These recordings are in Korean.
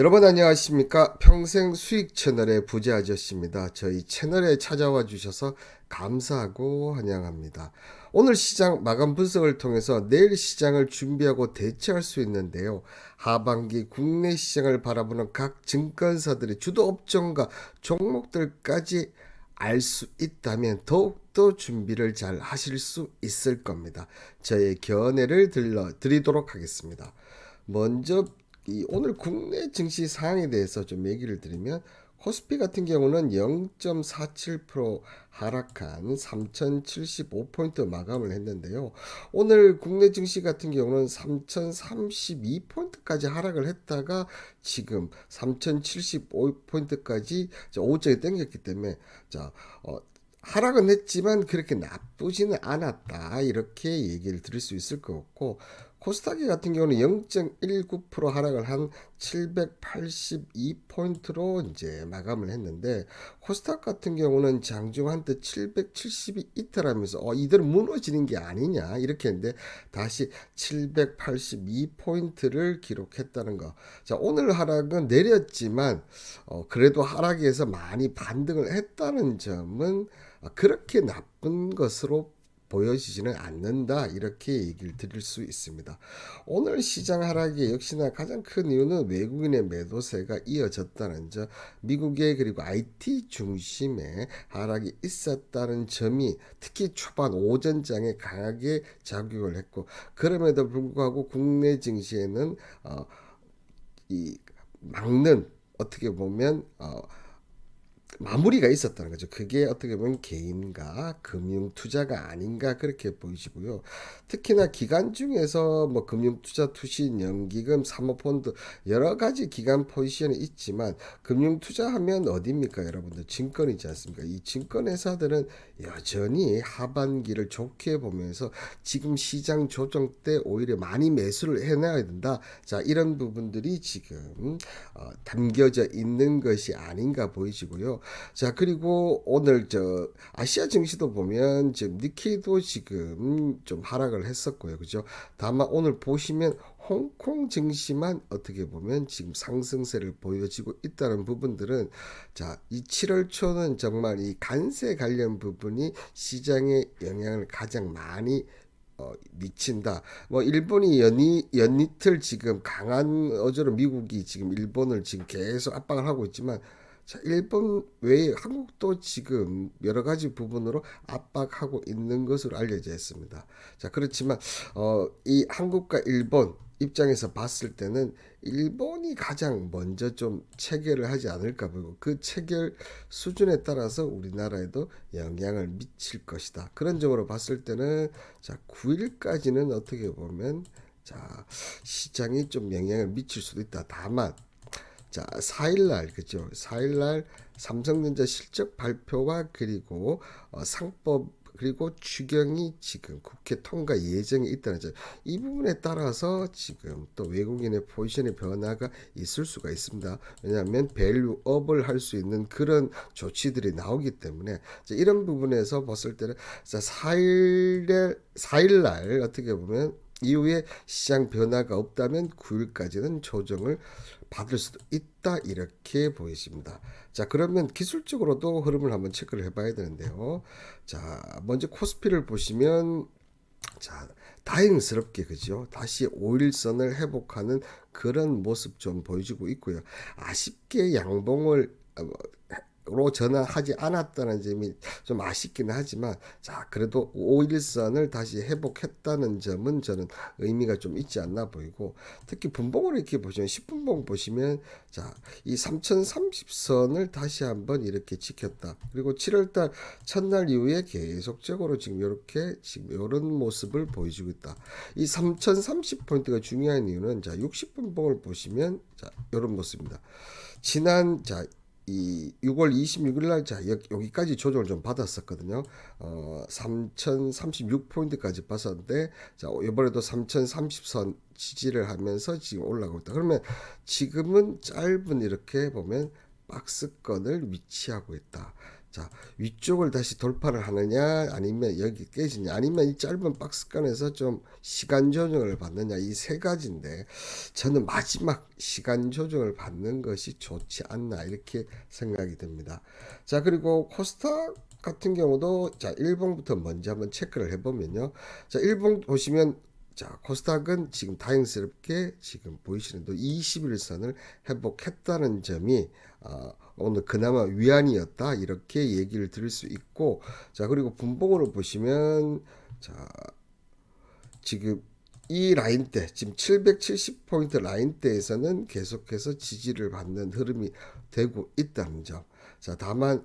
여러분 안녕하십니까? 평생 수익 채널의 부자 아저씨입니다. 저희 채널에 찾아와 주셔서 감사하고 환영합니다. 오늘 시장 마감 분석을 통해서 내일 시장을 준비하고 대처할 수 있는데요. 하반기 국내 시장을 바라보는 각 증권사들의 주도 업종과 종목들까지 알 수 있다면 더욱더 준비를 잘 하실 수 있을 겁니다. 저의 견해를 드리도록 하겠습니다. 먼저 오늘 국내 증시 상황에 대해서 좀 얘기를 드리면 코스피 같은 경우는 0.47% 하락한 3075포인트 마감을 했는데요. 오늘 국내 증시 같은 경우는 3032포인트까지 하락을 했다가 지금 3075포인트까지 오후장에 당겼기 때문에 자, 하락은 했지만 그렇게 나쁘지는 않았다 이렇게 얘기를 드릴 수 있을 것 같고, 코스닥이 같은 경우는 0.19% 하락을 한 782포인트로 이제 마감을 했는데, 코스닥 같은 경우는 장중 한때 770이 이탈하면서 이대로 무너지는 게 아니냐 이렇게 했는데 다시 782포인트를 기록했다는 거. 자, 오늘 하락은 내렸지만 그래도 하락에서 많이 반등을 했다는 점은 그렇게 나쁜 것으로 보여지지는 않는다 이렇게 얘기를 드릴 수 있습니다. 오늘 시장 하락의 역시나 가장 큰 이유는 외국인의 매도세가 이어졌다는 점, 미국의 그리고 IT 중심의 하락이 있었다는 점이 특히 초반 오전장에 강하게 작용을 했고, 그럼에도 불구하고 국내 증시에는 이 막는, 어떻게 보면 마무리가 있었다는 거죠. 그게 어떻게 보면 개인과 금융 투자가 아닌가 그렇게 보이시고요. 특히나 기관 중에서 뭐 금융 투자 투신, 연기금, 사모펀드 여러 가지 기관 포지션이 있지만 금융 투자하면 어디입니까, 여러분들? 증권이지 않습니까? 이 증권 회사들은 여전히 하반기를 좋게 보면서 지금 시장 조정 때 오히려 많이 매수를 해놔야 된다. 자, 이런 부분들이 지금 담겨져 있는 것이 아닌가 보이시고요. 자, 그리고 오늘 아시아 증시도 보면 지금 니케이도 지금 좀 하락을 했었고요. 그죠? 다만 오늘 보시면 홍콩 증시만 어떻게 보면 지금 상승세를 보여지고 있다는 부분들은, 자, 이 7월 초는 정말 이 관세 관련 부분이 시장에 영향을 가장 많이 미친다. 뭐 일본이 연이틀 지금 강한 어조로 미국이 지금 일본을 지금 계속 압박을 하고 있지만, 자, 일본 외에 한국도 지금 여러 가지 부분으로 압박하고 있는 것으로 알려져 있습니다. 자, 그렇지만 이 한국과 일본 입장에서 봤을 때는 일본이 가장 먼저 좀 체결을 하지 않을까 보고, 그 체결 수준에 따라서 우리나라에도 영향을 미칠 것이다. 그런 점으로 봤을 때는 자, 9일까지는 어떻게 보면 자, 시장이 좀 영향을 미칠 수도 있다. 다만 자, 4일날, 그죠? 4일날 삼성전자 실적 발표와 그리고 상법 그리고 추경이 지금 국회 통과 예정에 있다는 점, 이 부분에 따라서 지금 또 외국인의 포지션의 변화가 있을 수가 있습니다. 왜냐하면 밸류업을 할 수 있는 그런 조치들이 나오기 때문에, 자, 이런 부분에서 봤을 때는 자, 4일날 어떻게 보면 이후에 시장 변화가 없다면 9일까지는 조정을 받을 수도 있다 이렇게 보이십니다. 자, 그러면 기술적으로도 흐름을 한번 체크를 해봐야 되는데요. 자, 먼저 코스피를 보시면 자, 다행스럽게 그죠? 다시 5일선을 회복하는 그런 모습 좀 보여주고 있고요. 아쉽게 양봉을 로 전환하지 않았다는 점이 좀 아쉽기는 하지만, 자, 그래도 5일선을 다시 회복했다는 점은 저는 의미가 좀 있지 않나 보이고, 특히 분봉을 이렇게 보시면 10분봉 보시면 자, 이 3030선을 다시 한번 이렇게 지켰다. 그리고 7월달 첫날 이후에 계속적으로 지금 이렇게 지금 이런 모습을 보여주고 있다. 이 3030포인트가 중요한 이유는 자, 60분봉을 보시면 자, 이런 모습입니다. 지난 자, 이 6월 26일 날 자, 여기까지 조정을 좀 받았었거든요. 3036포인트까지 봤었는데, 자, 이번에도 3030선 지지를 하면서 지금 올라가고 있다. 그러면 지금은 짧은 이렇게 보면 박스권을 위치하고 있다. 자, 위쪽을 다시 돌파를 하느냐, 아니면 여기 깨지냐, 아니면 이 짧은 박스권에서 좀 시간 조정을 받느냐, 이 세 가지인데, 저는 마지막 시간 조정을 받는 것이 좋지 않나, 이렇게 생각이 듭니다. 자, 그리고 코스닥 같은 경우도, 자, 일봉부터 먼저 한번 체크를 해보면요. 자, 일봉 보시면, 자, 코스닥은 지금 다행스럽게 지금 보이시는 또 21선을 회복했다는 점이 오늘 그나마 위안이었다 이렇게 얘기를 드릴 수 있고, 자, 그리고 분봉으로 보시면, 자, 지금 이 라인대 지금 770포인트 라인대에서는 계속해서 지지를 받는 흐름이 되고 있다는 점. 자, 다만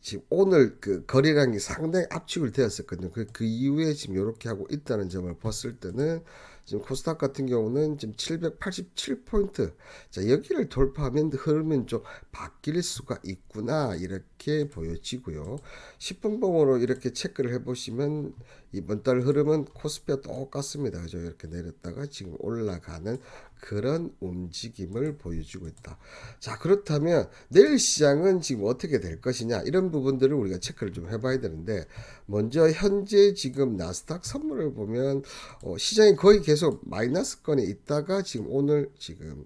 지금 오늘 그 거래량이 상당히 압축을 되었었거든요. 그 이후에 지금 이렇게 하고 있다는 점을 봤을 때는 지금 코스닥 같은 경우는 지금 787포인트. 자, 여기를 돌파하면 흐름은 좀 바뀔 수가 있구나. 이렇게 보여지고요. 10분봉으로 이렇게 체크를 해보시면 이번 달 흐름은 코스피와 똑같습니다. 그죠? 이렇게 내렸다가 지금 올라가는 그런 움직임을 보여주고 있다. 자, 그렇다면 내일 시장은 지금 어떻게 될 것이냐, 이런 부분들을 우리가 체크를 좀 해봐야 되는데, 먼저 현재 지금 나스닥 선물을 보면 시장이 거의 계속 마이너스권에 있다가 지금 오늘 지금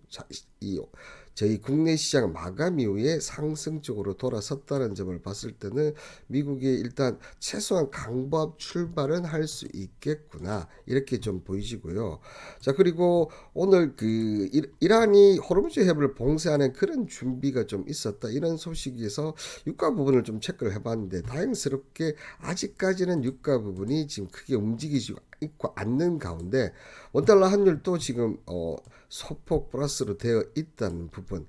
저희 국내 시장 마감 이후에 상승적으로 돌아섰다는 점을 봤을 때는 미국이 일단 최소한 강보합 출발은 할 수 있겠구나, 이렇게 좀 보이시고요. 자, 그리고 오늘 그 이란이 호르무즈 해협을 봉쇄하는 그런 준비가 좀 있었다, 이런 소식에서 유가 부분을 좀 체크를 해봤는데, 다행스럽게 아직까지는 유가 부분이 지금 크게 움직이지 있고 않는 가운데 원달러 환율도 지금 소폭 플러스로 되어 있다는 부분.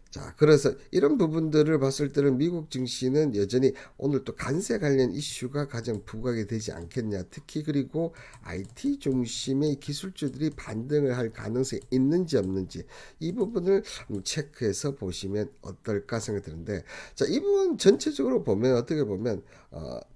자, 그래서 이런 부분들을 봤을 때는 미국 증시는 여전히 오늘 또 관세 관련 이슈가 가장 부각이 되지 않겠냐. 특히 그리고 IT 중심의 기술주들이 반등을 할 가능성이 있는지 없는지, 이 부분을 체크해서 보시면 어떨까 생각이 드는데, 자, 이 부분 전체적으로 보면 어떻게 보면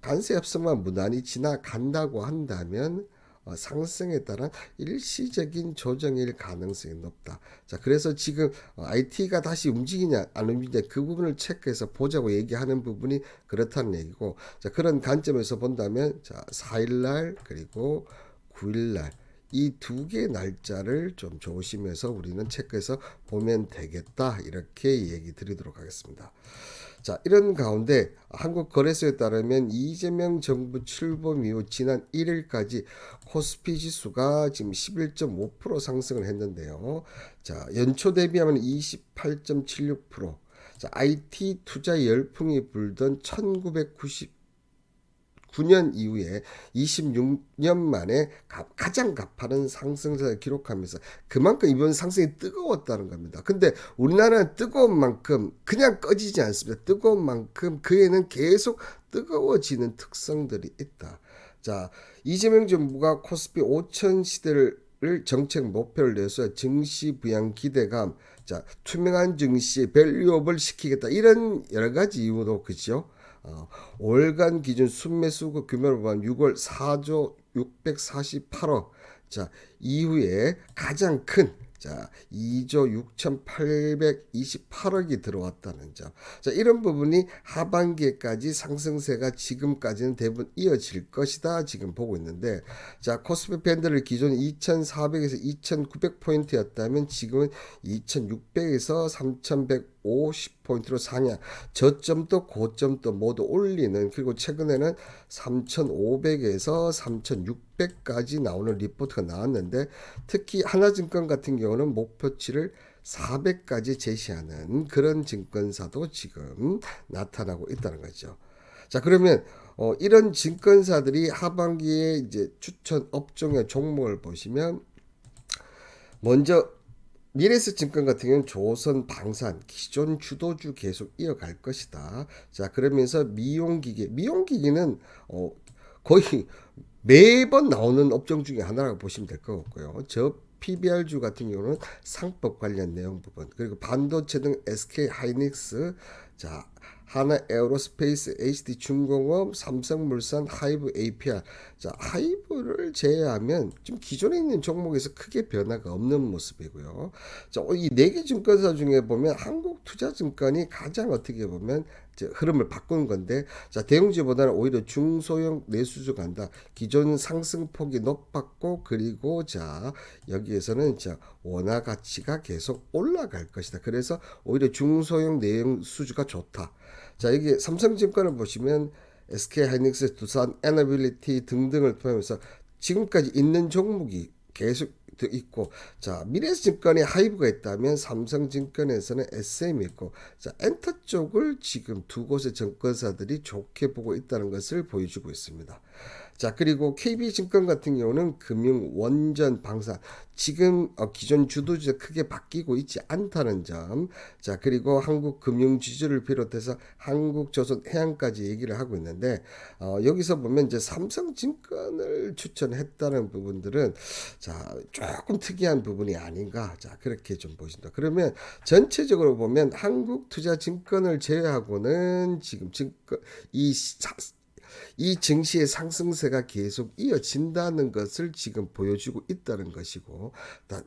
관세 협상만 무난히 지나간다고 한다면 상승에 따른 일시적인 조정일 가능성이 높다. 자, 그래서 지금 IT가 다시 움직이냐 안 움직이냐, 그 부분을 체크해서 보자고 얘기하는 부분이 그렇다는 얘기고, 자, 그런 관점에서 본다면, 자, 4일날 그리고 9일날 이 두 개의 날짜를 좀 조심해서 우리는 체크해서 보면 되겠다, 이렇게 얘기 드리도록 하겠습니다. 자, 이런 가운데 한국거래소에 따르면 이재명 정부 출범 이후 지난 1일까지 코스피 지수가 지금 11.5% 상승을 했는데요. 자, 연초 대비하면 28.76%. 자, IT 투자 열풍이 불던 1999년 이후에 26년 만에 가장 가파른 상승세를 기록하면서 그만큼 이번 상승이 뜨거웠다는 겁니다. 근데 우리나라는 뜨거운 만큼 그냥 꺼지지 않습니다. 뜨거운 만큼 그에는 계속 뜨거워지는 특성들이 있다. 자, 이재명 정부가 코스피 5천 시대를 정책 목표를 내서 증시 부양 기대감, 자, 투명한 증시 밸류업을 시키겠다, 이런 여러 가지 이유로, 그죠? 월간 기준 순매수급 규모를 보면 6월 4조 648억. 자, 이후에 가장 큰, 자, 2조 6,828억이 들어왔다는 점. 자, 이런 부분이 하반기에까지 상승세가 지금까지는 대부분 이어질 것이다, 지금 보고 있는데, 자, 코스피 밴드를 기존 2,400에서 2,900포인트였다면 지금은 2,600에서 3,150포인트로 상향, 저점도 고점도 모두 올리는, 그리고 최근에는 3,500에서 3,600까지 나오는 리포트가 나왔는데, 특히 하나증권 같은 경우는 목표치를 400까지 제시하는 그런 증권사도 지금 나타나고 있다는 거죠. 자, 그러면 이런 증권사들이 하반기에 이제 추천 업종의 종목을 보시면, 먼저 미래에셋 증권 같은 경우는 조선, 방산, 기존 주도주 계속 이어갈 것이다. 자, 그러면서 미용기기는 거의 매번 나오는 업종 중에 하나라고 보시면 될 것 같고요. PBR주 같은 경우는 상법 관련 내용 부분, 그리고 반도체 등 SK 하이닉스, 자 하나 에어로스페이스, HD중공업, 삼성물산, 하이브 APR. 자, 하이브를 제외하면 좀 기존에 있는 종목에서 크게 변화가 없는 모습이고요. 자, 이 네 개 증권사 중에 보면 한국투자증권이 가장 어떻게 보면 이제 흐름을 바꾸는 건데, 자, 대형주보다는 오히려 중소형 내수주 간다. 기존 상승폭이 높았고, 그리고 자, 여기에서는 자, 원화 가치가 계속 올라갈 것이다. 그래서 오히려 중소형 내수주가 좋다. 자, 여기 삼성증권을 보시면 SK하이닉스, 두산 에너빌리티 등등을 포함해서 지금까지 있는 종목이 계속 있고, 자 미래증권에 하이브가 있다면 삼성증권에서는 SM이 있고, 자 엔터 쪽을 지금 두 곳의 증권사들이 좋게 보고 있다는 것을 보여주고 있습니다. 자, 그리고 KB증권 같은 경우는 금융, 원전, 방산 지금 기존 주도주가 크게 바뀌고 있지 않다는 점. 자, 그리고 한국금융지주를 비롯해서 한국조선해양까지 얘기를 하고 있는데, 여기서 보면 이제 삼성증권을 추천했다는 부분들은 자 조금 특이한 부분이 아닌가, 자 그렇게 좀 보신다. 그러면 전체적으로 보면 한국투자증권을 제외하고는 지금 증권 이 증시의 상승세가 계속 이어진다는 것을 지금 보여주고 있다는 것이고,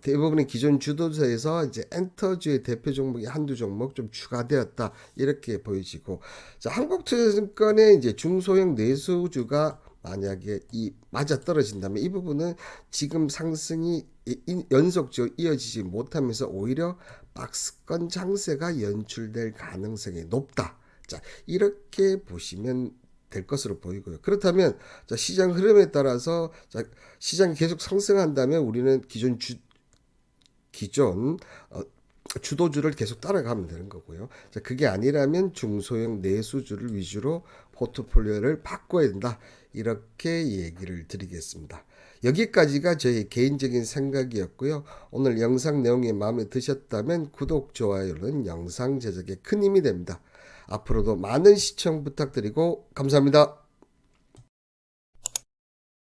대부분의 기존 주도세에서 이제 엔터주의 대표 종목이 한두 종목 좀 추가되었다, 이렇게 보여지고, 자 한국투자증권의 이제 중소형 내수주가 만약에 이 맞아 떨어진다면 이 부분은 지금 상승이 연속적으로 이어지지 못하면서 오히려 박스권 장세가 연출될 가능성이 높다. 자, 이렇게 보시면 될 것으로 보이고요. 그렇다면 자, 시장 흐름에 따라서 자, 시장이 계속 상승한다면 우리는 기존 주도주를 계속 따라가면 되는 거고요. 자, 그게 아니라면 중소형 내수주를 위주로 포트폴리오를 바꿔야 된다. 이렇게 얘기를 드리겠습니다. 여기까지가 저의 개인적인 생각이었고요. 오늘 영상 내용이 마음에 드셨다면 구독, 좋아요는 영상 제작에 큰 힘이 됩니다. 앞으로도 많은 시청 부탁드리고 감사합니다.